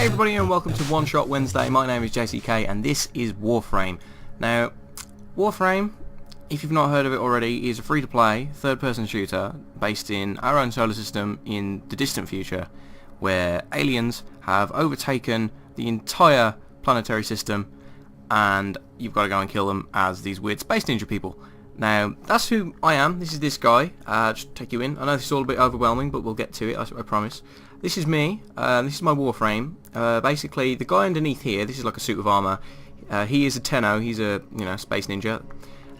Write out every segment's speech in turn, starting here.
Hey everybody and welcome to One Shot Wednesday. My name is JCK and this is Warframe. Now, Warframe, if you've not heard of it already, is a free-to-play, third-person shooter based in our own solar system in the distant future, where aliens have overtaken the entire planetary system and you've got to go and kill them as these weird space ninja people. Now, that's who I am. This is this guy. Just take you in. I know this is all a bit overwhelming, but we'll get to it, I promise. This is me. This is my Warframe. Basically, the guy underneath here, this is like a suit of armour. He is a Tenno. He's a space ninja.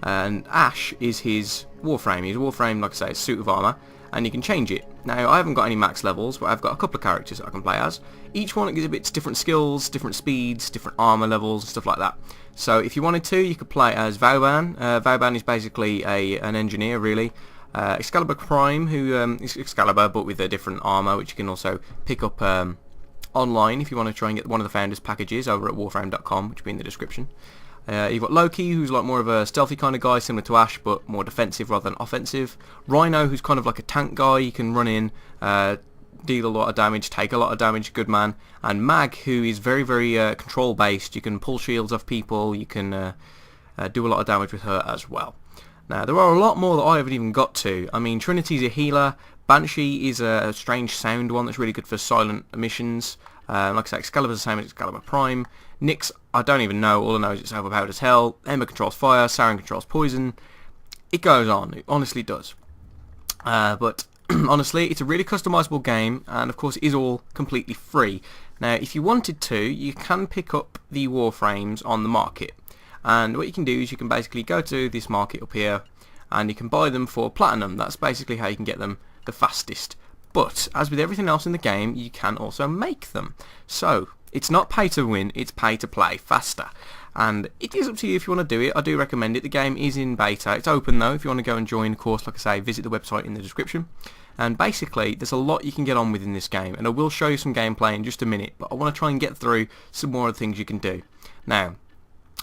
And Ash is his Warframe. He's a Warframe, like I say, a suit of armour. And you can change it. Now, I haven't got any max levels, but I've got a couple of characters that I can play as. Each one exhibits different skills, different speeds, different armour levels, and stuff like that. So if you wanted to, you could play as Vauban. Vauban is basically an engineer, really. Excalibur Prime, who is Excalibur, but with a different armour, which you can also pick up online if you want to try and get one of the founders' packages over at warframe.com, which will be in the description. You've got Loki, who's like more of a stealthy kind of guy, similar to Ash, but more defensive rather than offensive. Rhino, who's kind of like a tank guy. You can run in, deal a lot of damage, take a lot of damage, good man. And Mag, who is very, very control based. You can pull shields off people. You can do a lot of damage with her as well. Now, there are a lot more that I haven't even got to. I mean, Trinity's a healer. Banshee is a strange sound one that's really good for silent missions. Like I say, Excalibur's the same as Excalibur Prime. Nyx, I don't even know. All I know is it's overpowered as hell. Emma controls fire. Saren controls poison. It goes on. It honestly does. But honestly, it's a really customizable game, and of course, it is all completely free. Now, if you wanted to, you can pick up the Warframes on the market. And what you can do is you can basically go to this market up here, and you can buy them for platinum. That's basically how you can get them the fastest. But, as with everything else in the game, you can also make them. So, it's not pay to win, it's pay to play faster. And it is up to you if you want to do it. I do recommend it. The game is in beta. It's open though. If you want to go and join, of course, like I say, visit the website in the description. And basically, there's a lot you can get on with in this game. And I will show you some gameplay in just a minute. But I want to try and get through some more of the things you can do. Now,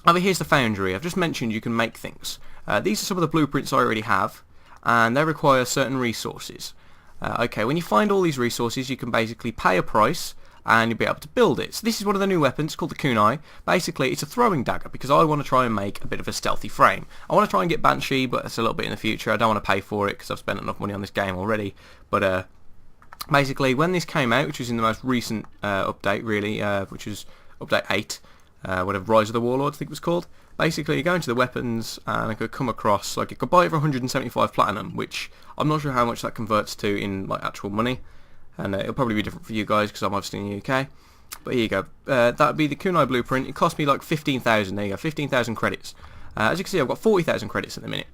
over here's the foundry. I've just mentioned you can make things. These are some of the blueprints I already have. And they require certain resources. Okay, when you find all these resources, you can basically pay a price and you'll be able to build it. So this is one of the new weapons called the kunai. Basically, it's a throwing dagger because I want to try and make a bit of a stealthy frame. I want to try and get Banshee, but that's a little bit in the future. I don't want to pay for it because I've spent enough money on this game already. But basically, when this came out, which was in the most recent update, really, which was update 8, whatever, Rise of the Warlord, I think it was called. Basically, you go into the weapons and I could come across, like, you could buy it for 175 platinum, which I'm not sure how much that converts to in, like, actual money. And it'll probably be different for you guys because I'm obviously in the UK. But here you go. That would be the kunai blueprint. It cost me like 15,000. There you go, 15,000 credits. As you can see, I've got 40,000 credits at the minute.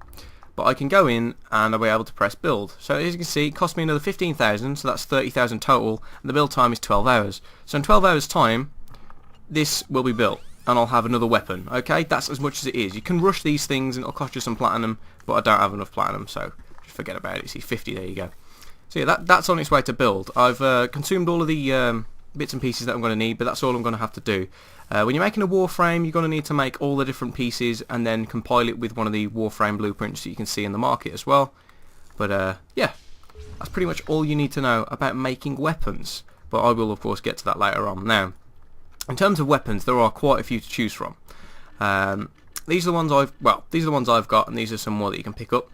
But I can go in and I'll be able to press build. So as you can see, it cost me another 15,000, so that's 30,000 total. And the build time is 12 hours. So in 12 hours time, this will be built. And I'll have another weapon, okay? That's as much as it is. You can rush these things and it'll cost you some platinum, but I don't have enough platinum, so just forget about it. See, 50, there you go. So yeah, that's on its way to build. I've consumed all of the bits and pieces that I'm going to need, but that's all I'm going to have to do. When you're making a Warframe, you're going to need to make all the different pieces and then compile it with one of the Warframe blueprints that you can see in the market as well. But yeah, that's pretty much all you need to know about making weapons. But I will, of course, get to that later on. Now, in terms of weapons, there are quite a few to choose from. These are the ones I've got, and these are some more that you can pick up.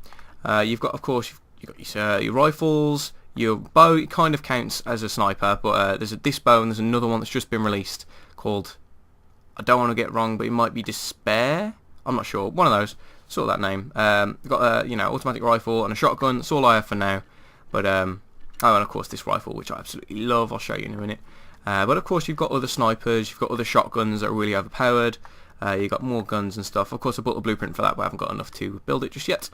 You've got, of course, you've got your rifles, your bow. It kind of counts as a sniper, but there's this bow and there's another one that's just been released called, I don't want to get wrong, but it might be Despair. I'm not sure. One of those. Sort of that name. You've got a automatic rifle and a shotgun. That's all I have for now. But oh, and of course this rifle, which I absolutely love. I'll show you in a minute. But of course you've got other snipers, you've got other shotguns that are really overpowered, you've got more guns and stuff. Of course I built a blueprint for that, but I haven't got enough to build it just yet.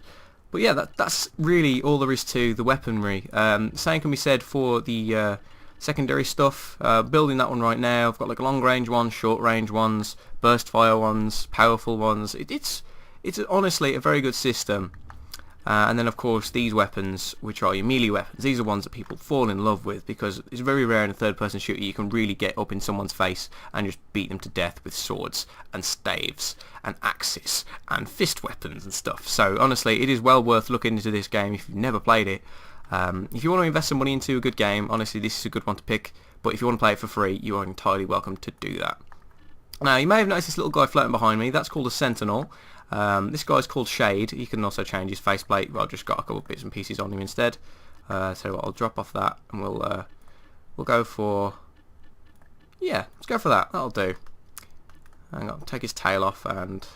But yeah, that's really all there is to the weaponry. Same can be said for the secondary stuff. Building that one right now. I've got like long range ones, short range ones, burst fire ones, powerful ones. It's honestly a very good system. And then of course these weapons, which are your melee weapons, these are ones that people fall in love with because it's very rare in a third person shooter you can really get up in someone's face and just beat them to death with swords and staves and axes and fist weapons and stuff. So honestly, it is well worth looking into this game if you've never played it. If you want to invest some money into a good game, honestly this is a good one to pick. but if you want to play it for free, you are entirely welcome to do that. Now, you may have noticed this little guy floating behind me. That's called a Sentinel. This guy's called Shade. You can also change his faceplate, but I've just got a couple of bits and pieces on him instead. So I'll drop off that, and we'll go for... Yeah, let's go for that. That'll do. Hang on, take his tail off, and...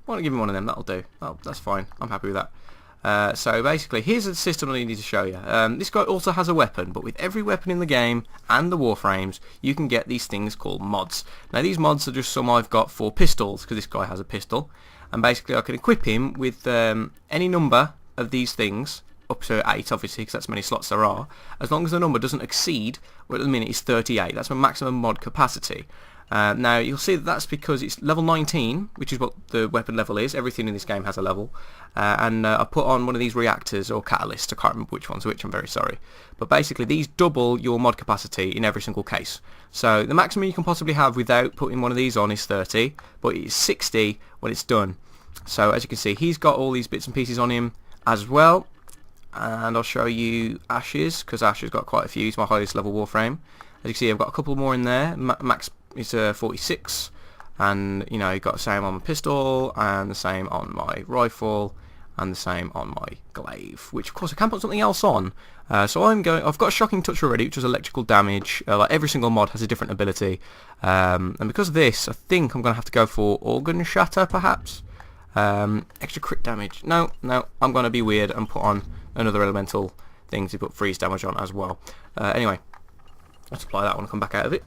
I want to give him one of them. That'll do. That's fine. I'm happy with that. So basically, here's the system I need to show you. This guy also has a weapon, but with every weapon in the game and the Warframes, you can get these things called mods. Now, these mods are just some I've got for pistols, because this guy has a pistol. And basically, I can equip him with any number of these things, up to 8, obviously, because that's how many slots there are, as long as the number doesn't exceed, well, at the minute it's 38. That's my maximum mod capacity. Now, you'll see that that's because it's level 19, which is what the weapon level is. Everything in this game has a level. And I put on one of these reactors or catalysts. I can't remember which one's which, I'm very sorry. But basically, these double your mod capacity in every single case. So the maximum you can possibly have without putting one of these on is 30, but it's 60 when it's done. So as you can see, he's got all these bits and pieces on him as well. And I'll show you Ash's, because Ash has got quite a few. He's my highest level Warframe. As you can see, I've got a couple more in there. Max is 46, and you know, you've got the same on my pistol, and the same on my rifle, and the same on my glaive, which of course I can put something else on. So I've got a shocking touch already, which is electrical damage. Like every single mod has a different ability, and because of this, I think I'm going to have to go for organ shatter, perhaps. Extra crit damage. No, I'm going to be weird and put on another elemental thing to put freeze damage on as well. Anyway, let's apply that when I come back out of it.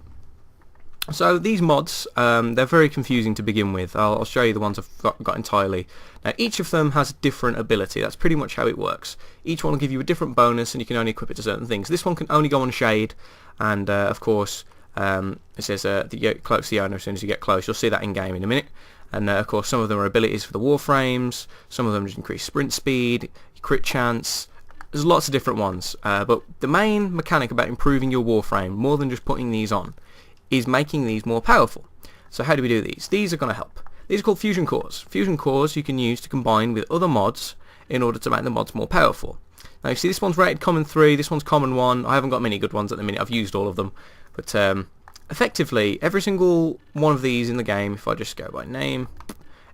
So these mods, they're very confusing to begin with. I'll show you the ones I've got entirely. Now, each of them has a different ability. That's pretty much how it works. Each one will give you a different bonus, and you can only equip it to certain things. This one can only go on Shade, and of course, it says that you get close to the owner as soon as you get close. You'll see that in game in a minute. And of course, some of them are abilities for the Warframes. Some of them just increase sprint speed, crit chance. There's lots of different ones. But the main mechanic about improving your Warframe, more than just putting these on, is making these more powerful. So how do we do these? These are going to help. These are called fusion cores. Fusion cores you can use to combine with other mods in order to make the mods more powerful. Now you see this one's rated common 3, this one's common 1. I haven't got many good ones at the minute. I've used all of them. But effectively, every single one of these in the game, if I just go by name,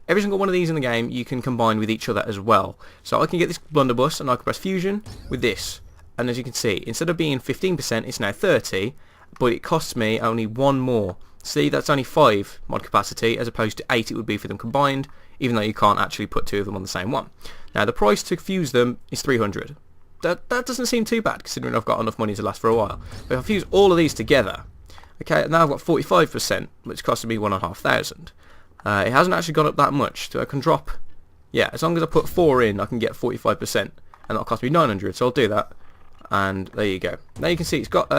every single one of these in the game you can combine with each other as well. So I can get this blunderbuss and I can press fusion with this. And as you can see, instead of being 15%, it's now 30, but it costs me only 1 more. See, that's only 5 mod capacity as opposed to 8 it would be for them combined, even though you can't actually put 2 of them on the same one. Now the price to fuse them is 300. That doesn't seem too bad considering I've got enough money to last for a while. But if I fuse all of these together, okay, now I've got 45%, which costed me 1,500. It hasn't actually gone up that much, so I can drop, yeah, as long as I put 4 in, I can get 45%, and that'll cost me 900, so I'll do that, and there you go. Now you can see it's got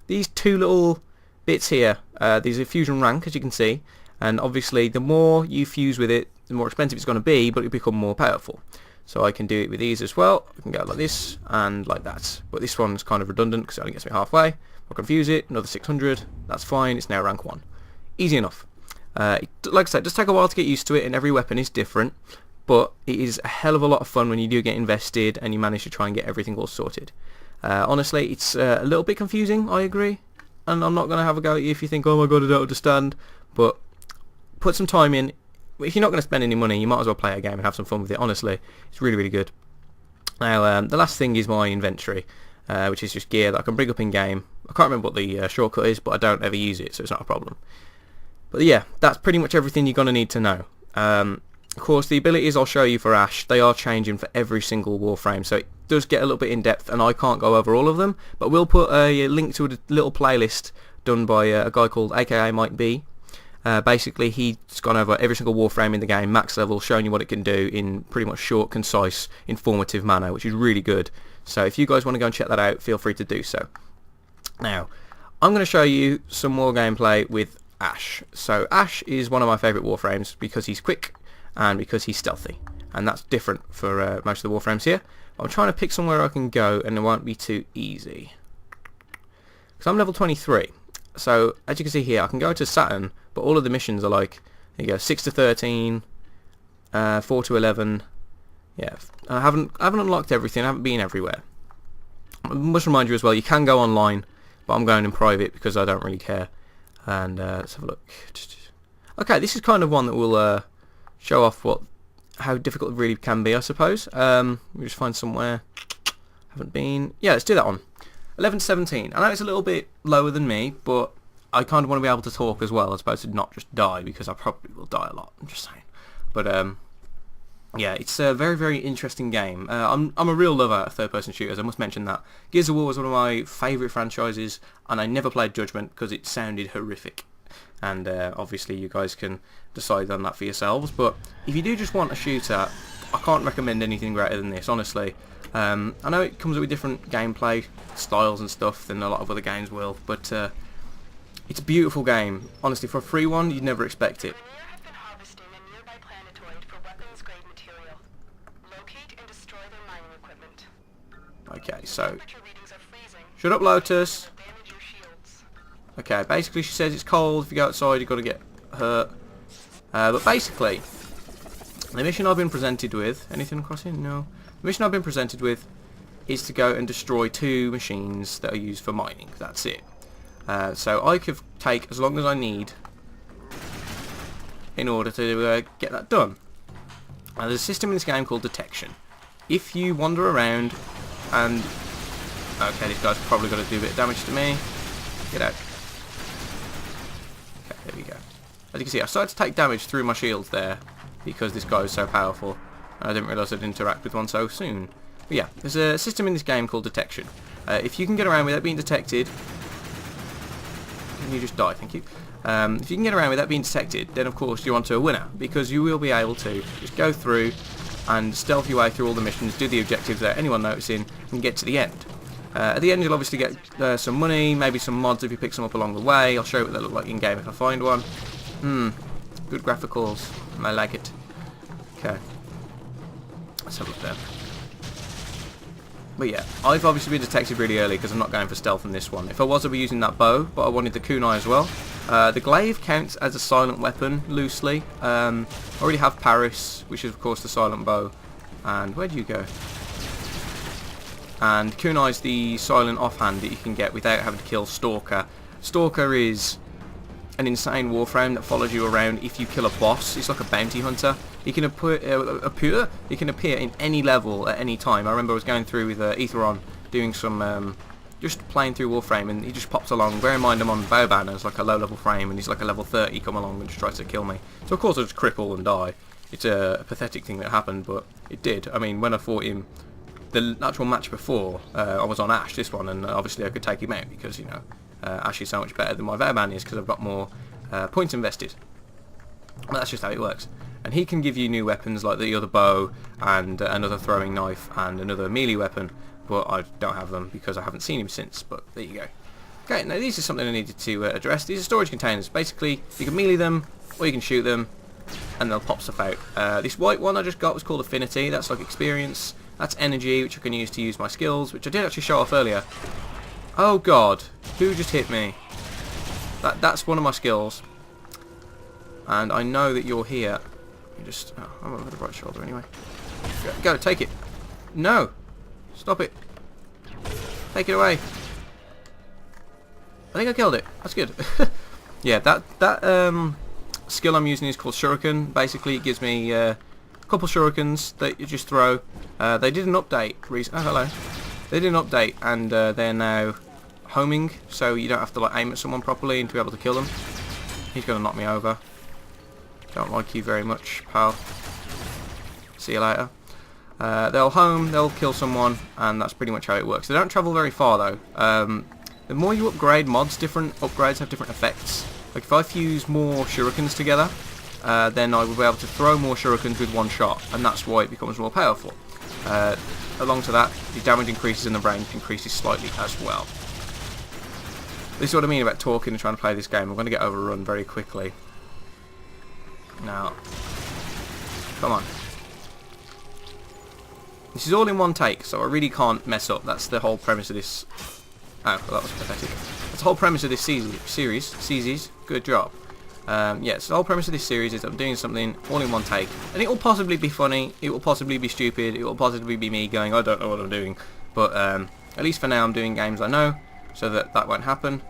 these 2 little bits here. These are fusion rank, as you can see, and obviously the more you fuse with it, the more expensive it's going to be, but it'll become more powerful. So I can do it with these as well. I can go like this and like that, but this one's kind of redundant because it only gets me halfway. I can fuse it, another 600, that's fine, it's now rank 1. Easy enough. Like I said, it does take a while to get used to it, and every weapon is different, but it is a hell of a lot of fun when you do get invested and you manage to try and get everything all sorted. Honestly, it's a little bit confusing, I agree, and I'm not going to have a go at you if you think, oh my god, I don't understand, but put some time in. If you're not going to spend any money, you might as well play a game and have some fun with it. Honestly, it's really, really good. Now, the last thing is my inventory, which is just gear that I can bring up in game. I can't remember what the shortcut is, but I don't ever use it, so it's not a problem. But yeah, that's pretty much everything you're going to need to know. Of course, the abilities I'll show you for Ash, they are changing for every single Warframe, so it does get a little bit in depth, and I can't go over all of them, but we'll put a link to a little playlist done by a guy called AKA Mike B. Basically, he's gone over every single Warframe in the game, max level, showing you what it can do in pretty much short, concise, informative manner, which is really good. So if you guys want to go and check that out, feel free to do so. Now, I'm going to show you some more gameplay with Ash. So Ash is one of my favourite Warframes because he's quick and because he's stealthy, and that's different for most of the Warframes here. I'm trying to pick somewhere I can go and it won't be too easy because I'm level 23. So as you can see here, I can go to Saturn, but all of the missions are like, there you go, 6 to 13, 4 to 11. Yeah, I haven't unlocked everything. I haven't been everywhere. I must remind you as well, you can go online, but I'm going in private because I don't really care. And let's have a look. Okay, this is kind of one that will show off how difficult it really can be, I suppose. We'll just find somewhere. Haven't been. Yeah, let's do that one. 11 to 17. I know it's a little bit lower than me, but I kind of want to be able to talk as well, as opposed to not just die, because I probably will die a lot. I'm just saying. But yeah, it's a very, very interesting game. I'm a real lover of third-person shooters, I must mention that. Gears of War was one of my favourite franchises, and I never played Judgment because it sounded horrific. And obviously you guys can decide on that for yourselves, but if you do just want a shooter, I can't recommend anything greater than this, honestly. I know it comes with different gameplay styles and stuff than a lot of other games will, but it's a beautiful game. Honestly, for a free one, you'd never expect it. Okay, so shut up, Lotus. Okay, basically she says it's cold. If you go outside, you've got to get hurt. But basically, the mission I've been presented with, anything crossing? No. The mission I've been presented with is to go and destroy 2 machines that are used for mining. That's it. So I could take as long as I need in order to get that done. Now, there's a system in this game called detection. If you wander around and... Okay, this guy's probably going to do a bit of damage to me. Get out. Okay, there we go. As you can see, I started to take damage through my shields there because this guy was so powerful. And I didn't realise I'd interact with one so soon. But yeah, there's a system in this game called detection. If you can get around without being detected... Can you just die? Thank you. If you can get around without being detected, then of course you're onto a winner, because you will be able to just go through and stealth your way through all the missions, do the objectives without anyone noticing, and get to the end. At the end you'll obviously get some money, maybe some mods if you pick some up along the way. I'll show you what they look like in game if I find one. Good graphicals. I like it. Okay. Let's have a look there. But yeah, I've obviously been detected really early because I'm not going for stealth in this one. If I was, I'd be using that bow, but I wanted the kunai as well. The glaive counts as a silent weapon, loosely. I already have Paris, which is of course the silent bow. And where do you go? And kunai is the silent offhand that you can get without having to kill Stalker. Stalker is an insane Warframe that follows you around if you kill a boss. It's like a bounty hunter. He can appear in any level at any time. I remember I was going through with Etheron doing some just playing through Warframe, and he just pops along. Bear in mind I'm on Bowban as like a low level frame, and he's like a level 30 come along and just tries to kill me. So of course I just cripple and die. It's a pathetic thing that happened, but it did. I mean, when I fought him the actual match before, I was on Ash, this one, and obviously I could take him out because, you know, Ash is so much better than my Vauban is because I've got more points invested. But that's just how it works. And he can give you new weapons like the other bow and another throwing knife and another melee weapon, but I don't have them because I haven't seen him since, but there you go. Okay, now these are something I needed to address. These are storage containers. Basically, you can melee them or you can shoot them and they'll pop stuff out. This white one I just got was called Affinity. That's like experience. That's energy, which I can use to use my skills, which I did actually show off earlier. Oh god, who just hit me? That's one of my skills. And I know that you're here. You just... Oh, I'm over the right shoulder anyway. Go, take it. No! Stop it. Take it away. I think I killed it. That's good. Yeah, that skill I'm using is called Shuriken. Basically, it gives me a couple shurikens that you just throw. They did an update recently. Oh, hello. They did an update, and they're now homing, so you don't have to like aim at someone properly and to be able to kill them. He's going to knock me over. Don't like you very much, pal. See you later. They'll home, they'll kill someone, and that's pretty much how it works. They don't travel very far though. The more you upgrade mods, different upgrades have different effects. Like if I fuse more shurikens together, then I will be able to throw more shurikens with one shot, and that's why it becomes more powerful. Along to that, the damage increases and the range increases slightly as well. This is what I mean about talking and trying to play this game. I'm going to get overrun very quickly. Now, come on. This is all in one take, so I really can't mess up. That's the whole premise of this. Oh, well, that was pathetic. That's the whole premise of this series. Good job. Yeah, so the whole premise of this series is I'm doing something all in one take, and it will possibly be funny, it will possibly be stupid, it will possibly be me going, I don't know what I'm doing, but at least for now I'm doing games I know, so that that won't happen.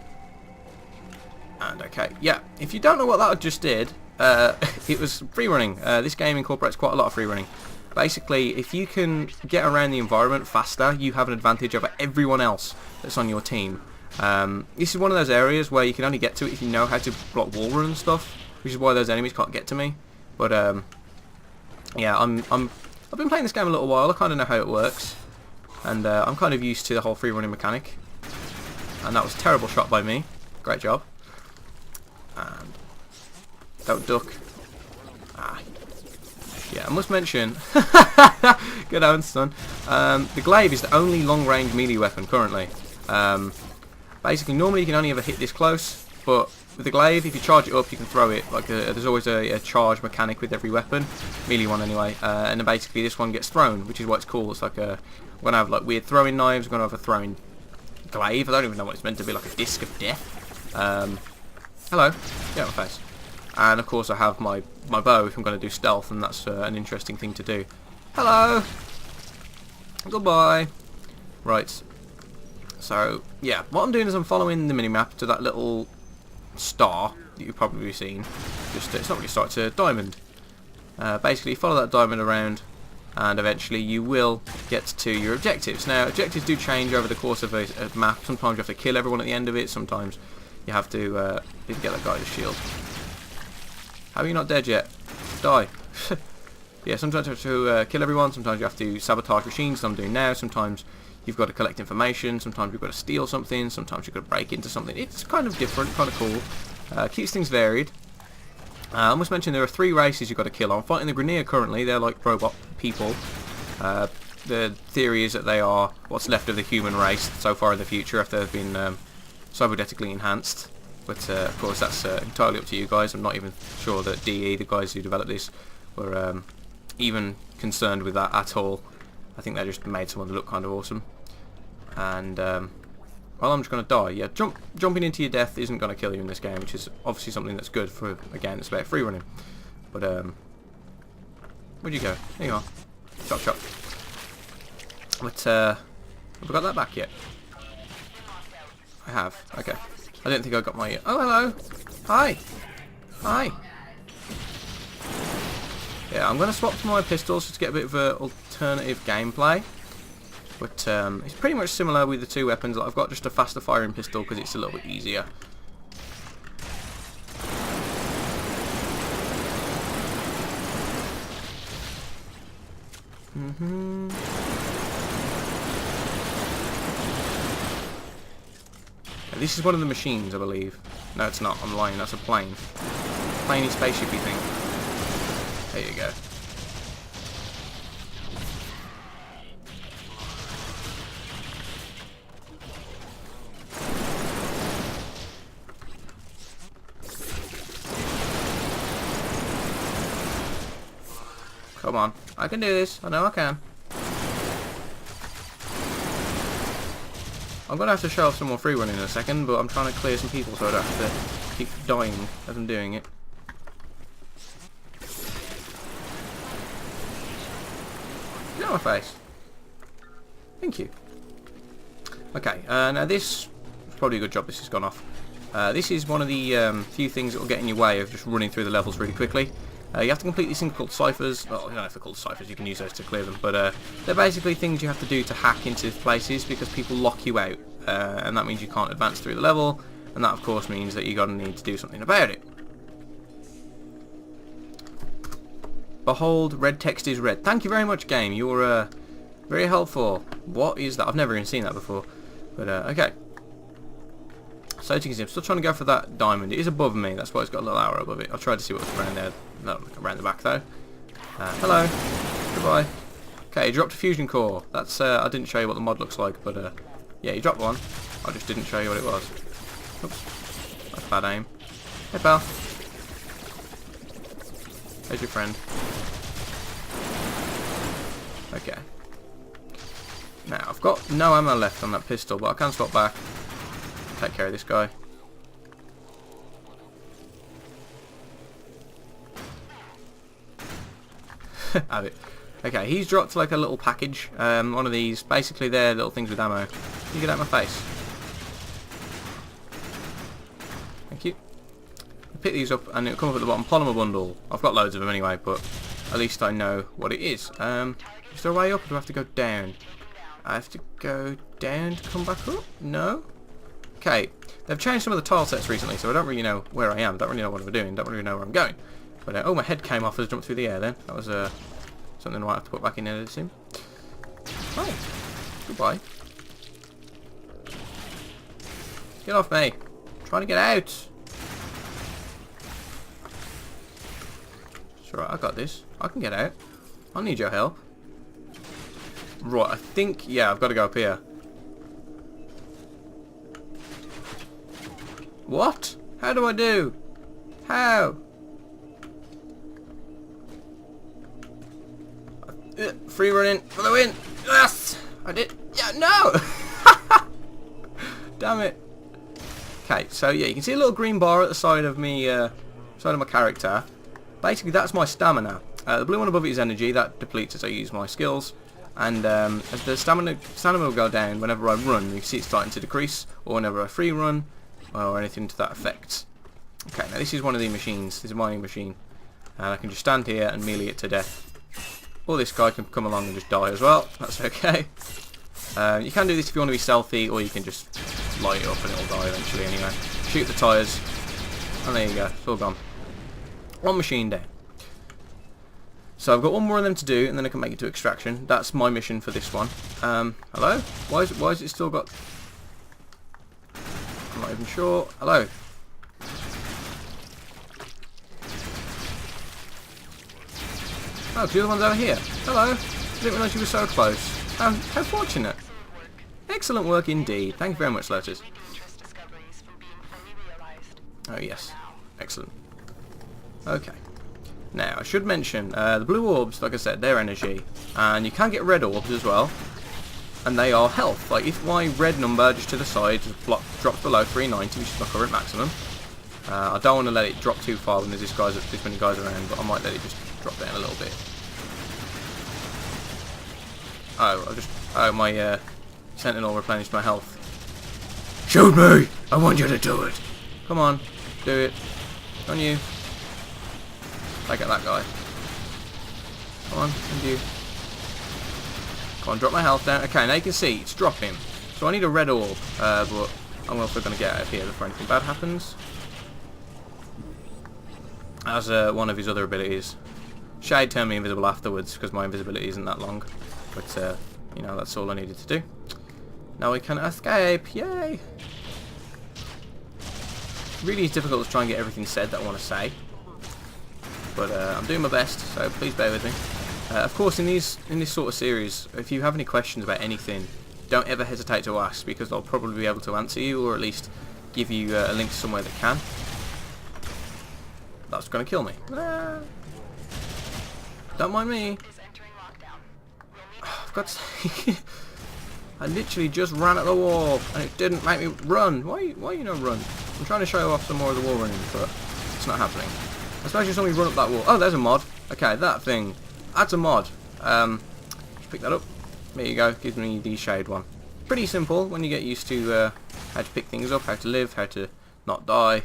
And okay, yeah, if you don't know what that just did, it was free running. This game incorporates quite a lot of free running. Basically, if you can get around the environment faster, you have an advantage over everyone else that's on your team. This is one of those areas where you can only get to it if you know how to block wall run and stuff, which is why those enemies can't get to me. But yeah, I've been playing this game a little while. I kind of know how it works, and I'm kind of used to the whole free running mechanic. And that was a terrible shot by me. Great job. And don't duck. Ah. Yeah, I must mention, good on, son. The glaive is the only long-range melee weapon currently. Basically, normally you can only ever hit this close, but with the glaive, if you charge it up, you can throw it. Like there's always a charge mechanic with every weapon, melee one anyway. And then basically this one gets thrown, which is what it's cool. It's like we're gonna have like weird throwing knives. We're gonna have a throwing glaive. I don't even know what it's meant to be, like a disc of death. Hello, get out of my face. And of course I have my bow if I'm going to do stealth, and that's an interesting thing to do. Hello! Goodbye! Right. So, yeah, what I'm doing is I'm following the minimap to that little star that you've probably seen. Just it's not really a star, it's a diamond. Basically, follow that diamond around, and eventually you will get to your objectives. Now, objectives do change over the course of a map. Sometimes you have to kill everyone at the end of it, sometimes you have to get that guy with a shield. How are you not dead yet? Die. Yeah, sometimes you have to kill everyone, sometimes you have to sabotage machines, as I'm doing now, sometimes you've got to collect information, sometimes you've got to steal something, sometimes you've got to break into something. It's kind of different, kind of cool. Keeps things varied. I must mention there are 3 races you've got to kill. I'm fighting the Grenier currently, they're like robot people. The theory is that they are what's left of the human race so far in the future after they've been cybernetically enhanced. But of course that's entirely up to you guys. I'm not even sure that DE, the guys who developed this, were even concerned with that at all. I think they just made someone look kind of awesome. And well, I'm just going to die. Yeah, jumping into your death isn't going to kill you in this game, which is obviously something that's good for a game that's about free running. But where'd you go? There you are. Chop chop. But have I got that back yet? I have. Okay. I don't think I got my... Oh, hello. Hi. Hi. Yeah, I'm going to swap to my pistols just to get a bit of alternative gameplay. But it's pretty much similar with the 2 weapons. I've got just a faster firing pistol because it's a little bit easier. This is one of the machines, I believe. No, it's not. I'm lying. That's a plane. Planey spaceshipy thing. There you go. Come on. I can do this. I know I can. I'm going to have to show off some more free running in a second, but I'm trying to clear some people so I don't have to keep dying as I'm doing it. Get out of my face. Thank you. Okay, now this is probably a good job this has gone off. This is one of the few things that will get in your way of just running through the levels really quickly. You have to complete these things called ciphers. Well, you don't have to call ciphers, you can use those to clear them, but they're basically things you have to do to hack into places because people lock you out, and that means you can't advance through the level, and that of course means that you're going to need to do something about it. Behold, red text is red. Thank you very much, game. You're very helpful. What is that? I've never even seen that before. But okay. So as you can see, I'm still trying to go for that diamond. It is above me. That's why it's got a little arrow above it. I'll try to see what's around there. No, around the back though. Hello. Goodbye. Okay, you dropped a fusion core. That's I didn't show you what the mod looks like, but yeah, you dropped one. I just didn't show you what it was. Oops. That's bad aim. Hey pal. There's your friend. Okay. Now, I've got no ammo left on that pistol, but I can swap back. Take care of this guy. Have it. Okay, he's dropped like a little package. One of these. Basically, they're little things with ammo. You get out of my face. pick these up and it'll come up at the bottom. Polymer bundle. I've got loads of them anyway, but at least I know what it is. Is there a way up, or do I have to go down? I have to go down to come back up? No? Okay. They've changed some of the tile sets recently, so I don't really know where I am. Don't really know what I'm doing. Don't really know where I'm going. But, oh, my head came off as I jumped through the air then. That was something I might have to put back in editing. Oh. Goodbye. Get off me. I'm trying to get out. It's alright, I got this. I can get out. I need your help. Right, I think, yeah, I've got to go up here. What? How do I do? How? Free running for the win. Yes! I did. Yeah, no! Damn it. Okay, so yeah, you can see a little green bar at the side of me, side of my character. Basically, that's my stamina. The blue one above it is energy. That depletes as I use my skills. And as the stamina will go down whenever I run, you see it starting to decrease, or whenever I free run, or anything to that effect. Okay, now this is one of the machines. This is my machine. And I can just stand here and melee it to death. Or this guy can come along and just die as well. That's okay. You can do this if you want to be stealthy, or you can just light it up and it'll die eventually anyway. Shoot the tyres, and there you go, it's all gone. One machine down. So I've got one more of them to do, and then I can make it to extraction. That's my mission for this one. Hello? Why is it still got... I'm not even sure. Hello? Oh, the other one's over here. Hello? I didn't realise you were so close. How fortunate. Excellent work indeed. Thank you very much, Lotus. Oh yes. Excellent. Okay. Now, I should mention, the blue orbs, like I said, they're energy. And you can get red orbs as well. And they are health. Like, if my red number just to the side drops below 390, which is my current maximum, I don't want to let it drop too far when there's this many guys around, but I might let it just drop down a little bit. Oh, my sentinel replenished my health. Shoot me! I want you to do it! Come on, do it. On you. Take out that guy. Come on, and you. Come on, drop my health down. Okay, now you can see, it's dropping. So I need a red orb, but I'm also going to get out of here before anything bad happens. As one of his other abilities. Shade turned me invisible afterwards, because my invisibility isn't that long. But, you know, that's all I needed to do. Now we can escape! Yay! Really is difficult to try and get everything said that I want to say. But I'm doing my best, so please bear with me. Of course, in this sort of series, if you have any questions about anything, don't ever hesitate to ask, because I'll probably be able to answer you, or at least give you a link to somewhere that can. That's going to kill me. Ah. Don't mind me. I've got to say, I literally just ran at the wall, and it didn't make me run. Why you not run? I'm trying to show off some more of the wall running, but it's not happening. I suppose you saw me run up that wall. Oh, there's a mod. Okay, that thing. That's a mod. Just pick that up. There you go. Gives me the shade one. Pretty simple when you get used to how to pick things up, how to live, how to not die,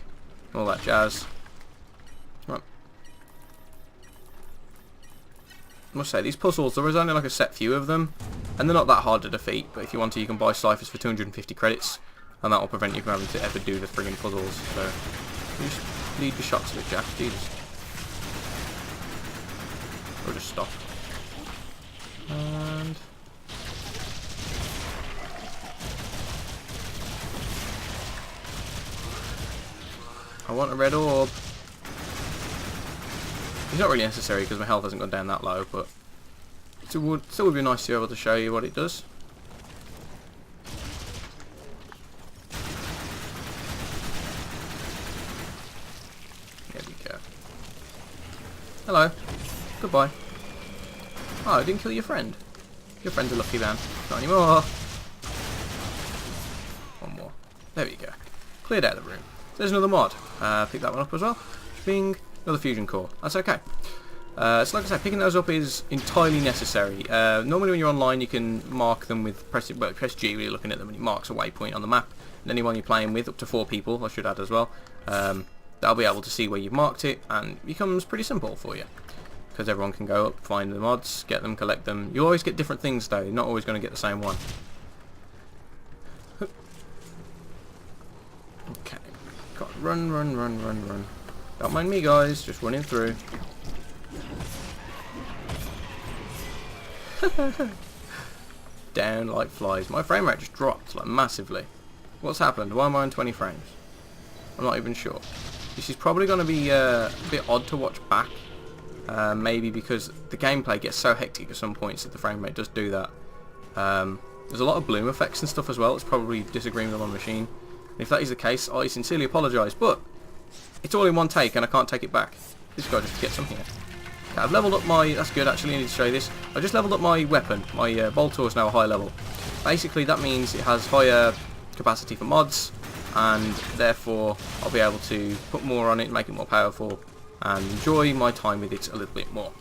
all that jazz. Right. I must say, these puzzles, there is only like a set few of them, and they're not that hard to defeat, but if you want to, you can buy ciphers for 250 credits, and that will prevent you from having to ever do the friggin' puzzles, so you just lead the shots of it, Jack. Jesus. Or just stop. And... I want a red orb. It's not really necessary because my health hasn't gone down that low, but it still would be nice to be able to show you what it does. There we go. Hello. Goodbye. Oh, I didn't kill your friend. Your friend's a lucky man. Not anymore. One more. There we go. Cleared out the room. There's another mod. Pick that one up as well. Bing. Another fusion core. That's okay. So like I said, picking those up is entirely necessary. Normally when you're online you can mark them with press G when you're looking at them, and it marks a waypoint on the map. And anyone you're playing with, up to 4 people, I should add as well, they'll be able to see where you've marked it, and it becomes pretty simple for you. Because everyone can go up, find the mods, get them, collect them. You always get different things though, you're not always going to get the same one. Okay. Run, run, run, run, run. Don't mind me guys, just running through. Down like flies. My frame rate just dropped like massively. What's happened? Why am I on 20 frames? I'm not even sure. This is probably going to be a bit odd to watch back. Maybe because the gameplay gets so hectic at some points that the frame rate does do that. There's a lot of bloom effects and stuff as well. It's probably disagreeing with my machine. And if that is the case, I sincerely apologise, but it's all in one take and I can't take it back. This guy just gets some here. Okay, I've levelled up my... That's good, actually, I need to show you this. I just levelled up my weapon. My Boltor is now a high level. Basically, that means it has higher capacity for mods, and therefore I'll be able to put more on it, make it more powerful, and enjoy my time with it a little bit more.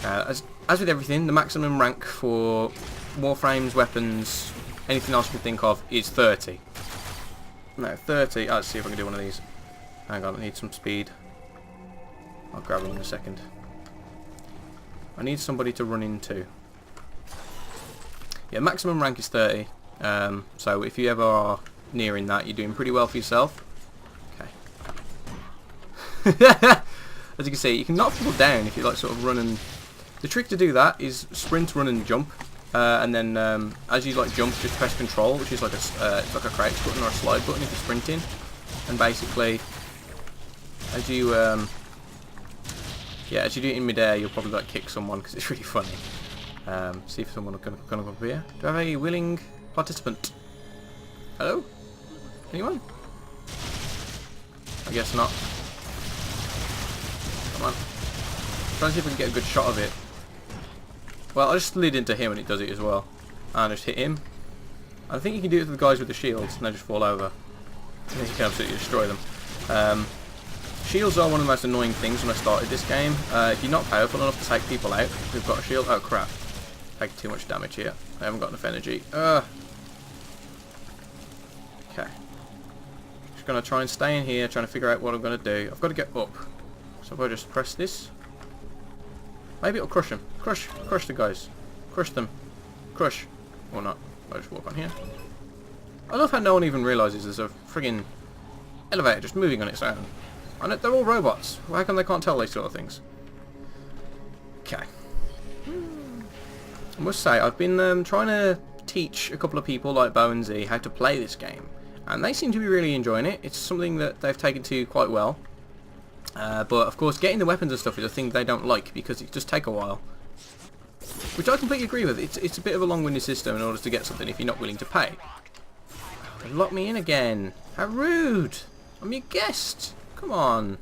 As with everything, the maximum rank for Warframes, weapons, anything else you can think of is 30. No, 30. Let's see if I can do one of these. Hang on, I need some speed. I'll grab them in a second. I need somebody to run into. Yeah, maximum rank is 30. So if you ever are nearing that, you're doing pretty well for yourself. Okay. As you can see, you can knock people down if you like sort of run and... The trick to do that is sprint, run and jump. And then as you like jump, just press control, which is like it's like a crouch button or a slide button if you're sprinting. And basically, as you as you do it in midair, you'll probably like kick someone because it's really funny. See if someone can come up here. Do I have a willing participant? Hello? Anyone? I guess not. Come on. Trying to see if we can get a good shot of it. Well, I just slid into him and it does it as well. And I just hit him. I think you can do it to the guys with the shields and they just fall over. And you can absolutely destroy them. Shields are one of the most annoying things when I started this game. If you're not powerful enough to take people out who've got a shield... Oh crap. Taking too much damage here. I haven't got enough energy. Okay. Just going to try and stay in here, trying to figure out what I'm going to do. I've got to get up. So if I just press this... Maybe it'll crush them. Crush the guys. Crush them. Crush. Or not. I'll just walk on here. I love how no one even realises there's a friggin' elevator just moving on its own. And they're all robots. How come they can't tell these sort of things? Okay. I must say, I've been trying to teach a couple of people like Bo and Z how to play this game. And they seem to be really enjoying it. It's something that they've taken to quite well. But of course, getting the weapons and stuff is a thing they don't like because it does take a while. Which I completely agree with. It's a bit of a long-winded system in order to get something if you're not willing to pay. They locked me in again. How rude. I'm your guest. Come on.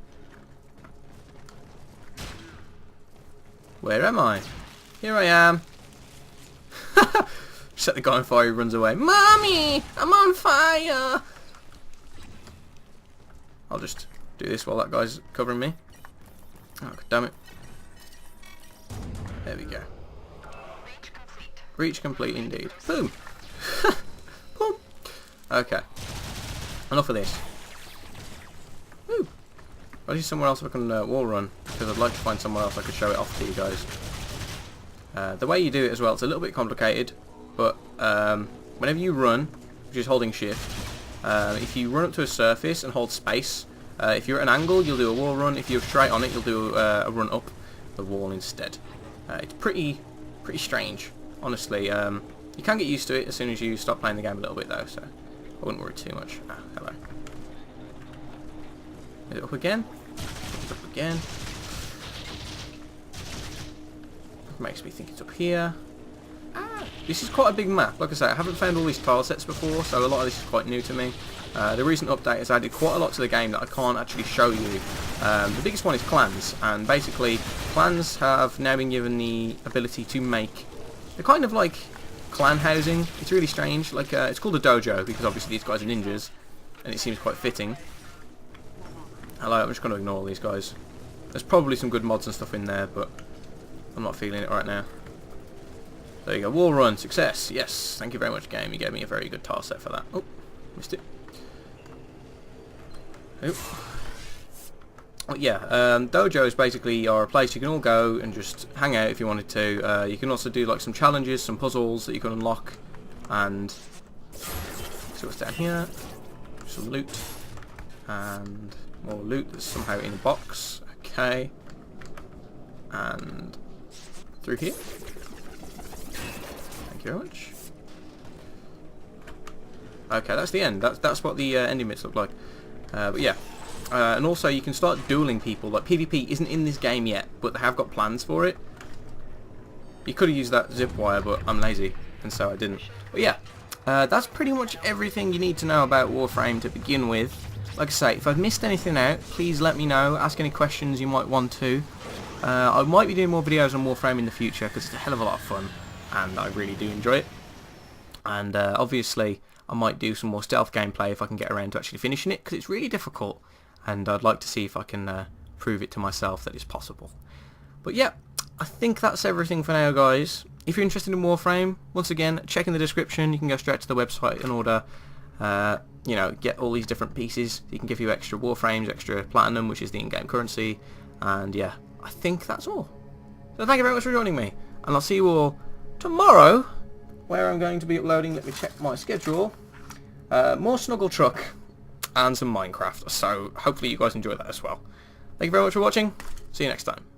Where am I? Here I am. Set the guy on fire, he runs away. Mommy! I'm on fire! I'll just do this while that guy's covering me. Oh, God damn it. There we go. Reach complete indeed. Boom! Boom! Okay. Enough of this. Woo! I see somewhere else I can wall run, because I'd like to find somewhere else I could show it off to you guys. The way you do it as well, it's a little bit complicated, but whenever you run, which is holding shift, if you run up to a surface and hold space, if you're at an angle, you'll do a wall run. If you're straight on it, you'll do a run up the wall instead. It's pretty strange, honestly. You can get used to it as soon as you stop playing the game a little bit, though, so I wouldn't worry too much. Ah, hello. Is it up again? It's up again. Makes me think it's up here. This is quite a big map. Like I say, I haven't found all these tile sets before, so a lot of this is quite new to me. The recent update has added quite a lot to the game that I can't actually show you. The biggest one is clans, and basically clans have now been given the ability to make... They're kind of like clan housing. It's really strange. Like it's called a dojo because obviously these guys are ninjas, and it seems quite fitting. Hello, I'm just going to ignore all these guys. There's probably some good mods and stuff in there, but I'm not feeling it right now. There you go, wall run, success. Yes, thank you very much, game. You gave me a very good tile set for that. Oh, missed it. Oh. yeah, dojos basically are a place you can all go and just hang out if you wanted to. You can also do like some challenges, some puzzles that you can unlock, and see what's down here. Some loot, and more loot that's somehow in a box. Okay, and through here. Thank you very much. Okay, that's the end. That's what the ending bits look like. But yeah. And also you can start dueling people. Like PvP isn't in this game yet, but they have got plans for it. You could have used that zip wire, but I'm lazy, and so I didn't. But yeah, that's pretty much everything you need to know about Warframe to begin with. Like I say, if I've missed anything out, please let me know. Ask any questions you might want to. I might be doing more videos on Warframe in the future, because it's a hell of a lot of fun, and I really do enjoy it. And obviously, I might do some more stealth gameplay if I can get around to actually finishing it, because it's really difficult. And I'd like to see if I can prove it to myself that it's possible. But yeah, I think that's everything for now, guys. If you're interested in Warframe, once again, check in the description. You can go straight to the website and order, you know, get all these different pieces. You can give you extra Warframes, extra Platinum, which is the in-game currency. And yeah, I think that's all. So thank you very much for joining me. And I'll see you all tomorrow, where I'm going to be uploading, let me check my schedule, more Snuggle Truck and some Minecraft, so hopefully you guys enjoy that as well. Thank you very much for watching, see you next time.